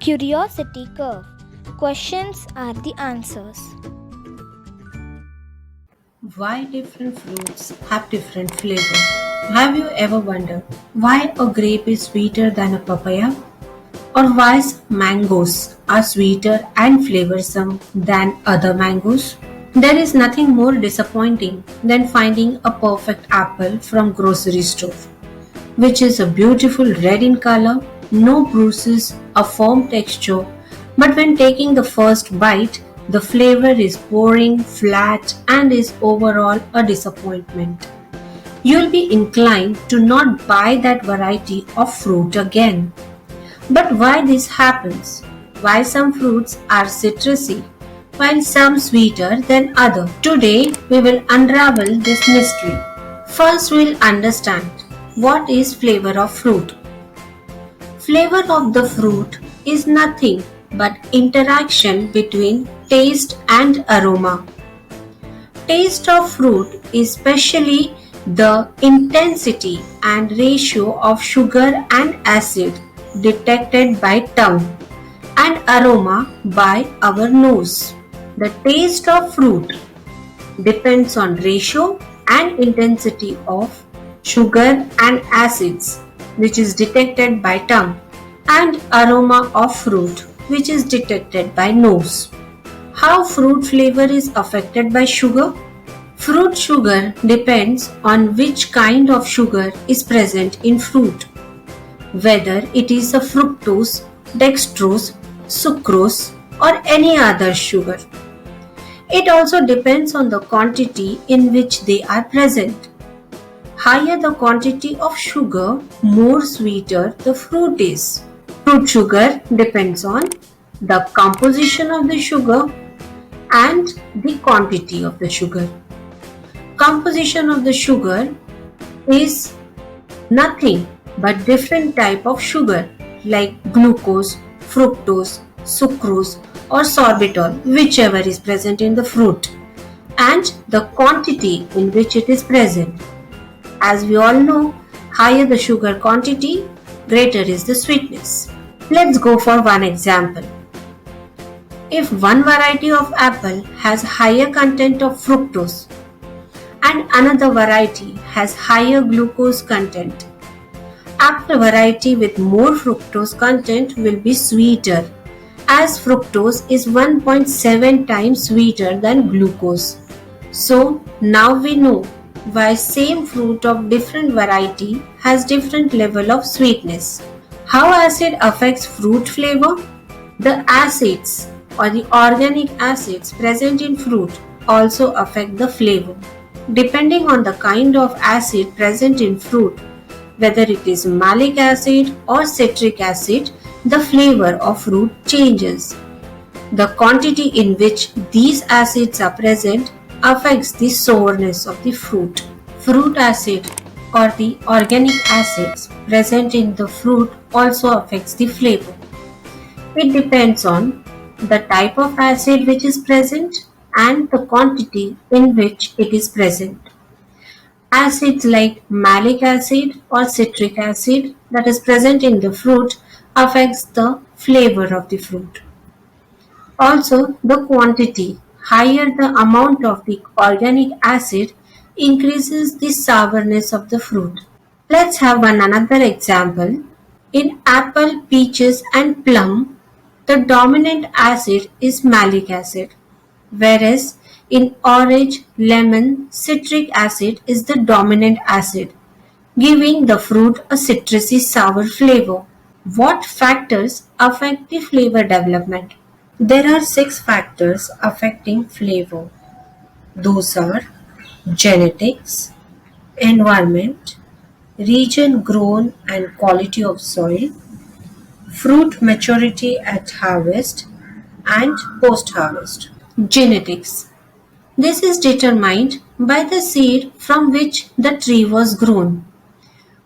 Curiosity curve. Questions are the answers. Why different fruits have different flavor? Have you ever wondered why a grape is sweeter than a papaya? Or why mangoes are sweeter and flavorsome than other mangoes? There is nothing more disappointing than finding a perfect apple from grocery store, which is a beautiful red in color, no bruises, a firm texture, but when taking the first bite, the flavor is boring, flat, and is overall a disappointment. You'll be inclined to not buy that variety of fruit again. But why this happens? Why some fruits are citrusy while some sweeter than other? Today we will unravel this mystery. First we'll understand what is flavor of fruit. Flavor of the fruit is nothing but interaction between taste and aroma. Taste of fruit is especially the intensity and ratio of sugar and acid detected by tongue and aroma by our nose. The taste of fruit depends on ratio and intensity of sugar and acids which is detected by tongue and aroma of fruit which is detected by nose. How fruit flavor is affected by sugar? Fruit sugar depends on which kind of sugar is present in fruit, whether it is a fructose, dextrose, sucrose, or any other sugar. It also depends on the quantity in which they are present. Higher the quantity of sugar, more sweeter the fruit is. Fruit sugar depends on the composition of the sugar and the quantity of the sugar. Composition of the sugar is nothing but different type of sugar like glucose, fructose, sucrose or sorbitol, whichever is present in the fruit, and the quantity in which it is present. As we all know, higher the sugar quantity, greater is the sweetness. Let's go for one example. If one variety of apple has higher content of fructose and another variety has higher glucose content, apple variety with more fructose content will be sweeter, as fructose is 1.7 times sweeter than glucose. So now we know why same fruit of different variety has different level of sweetness. How acid affects fruit flavor? The acids or the organic acids present in fruit also affect the flavor. Depending on the kind of acid present in fruit, whether it is malic acid or citric acid, the flavor of fruit changes. The quantity in which these acids are present affects the sourness of the fruit. Fruit acid or the organic acids present in the fruit also affects the flavor. It depends on the type of acid which is present and the quantity in which it is present. Acids like malic acid or citric acid that is present in the fruit affects the flavor of the fruit. Also, the quantity, higher the amount of the organic acid increases the sourness of the fruit. Let's have another example. In apple, peaches and plum, the dominant acid is malic acid, whereas in orange, lemon, citric acid is the dominant acid, giving the fruit a citrusy sour flavor. What factors affect the flavor development? There are six factors affecting flavor. Those are genetics, environment, region grown and quality of soil, fruit maturity at harvest, and post harvest. Genetics. This is determined by the seed from which the tree was grown.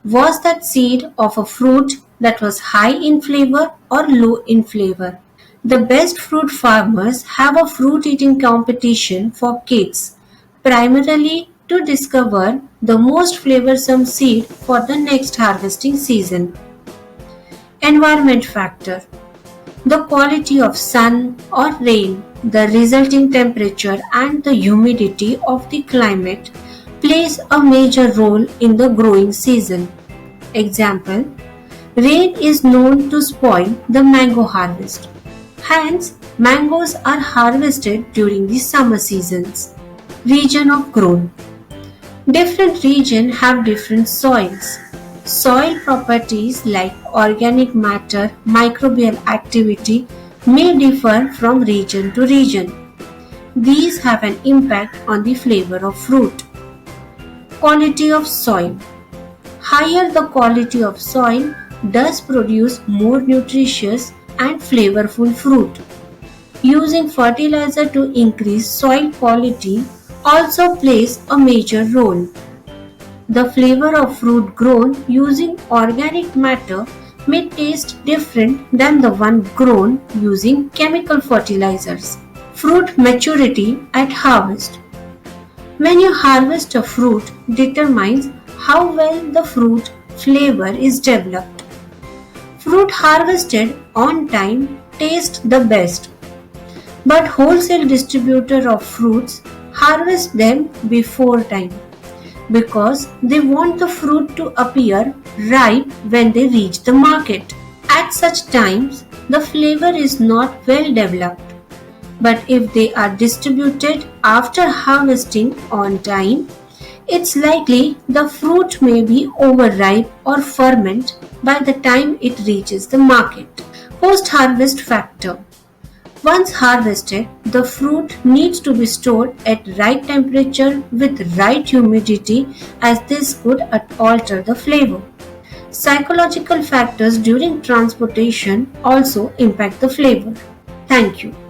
Was that seed of a fruit that was high in flavor or low in flavor? The best fruit farmers have a fruit eating competition for kids, primarily to discover the most flavorsome seed for the next harvesting season. Environment factor. The quality of sun or rain, the resulting temperature and the humidity of the climate plays a major role in the growing season. Example, rain is known to spoil the mango harvest. Hence, mangoes are harvested during the summer seasons. Region of growth. Different regions have different soils. Soil properties like organic matter, microbial activity may differ from region to region. These have an impact on the flavor of fruit. Quality of soil. Higher the quality of soil does produce more nutritious and flavorful fruit. Using fertilizer to increase soil quality also plays a major role. The flavor of fruit grown using organic matter may taste different than the one grown using chemical fertilizers. Fruit maturity at harvest. When you harvest a fruit determines how well the fruit flavor is developed. Fruit harvested on time tastes the best, but wholesale distributor of fruits harvest them before time because they want the fruit to appear ripe when they reach the market. At such times, the flavor is not well developed. But if they are distributed after harvesting on time, it's likely the fruit may be overripe or ferment by the time it reaches the market. Post-harvest factor. Once harvested, the fruit needs to be stored at right temperature with right humidity as this could alter the flavor. Psychological factors during transportation also impact the flavor. Thank you.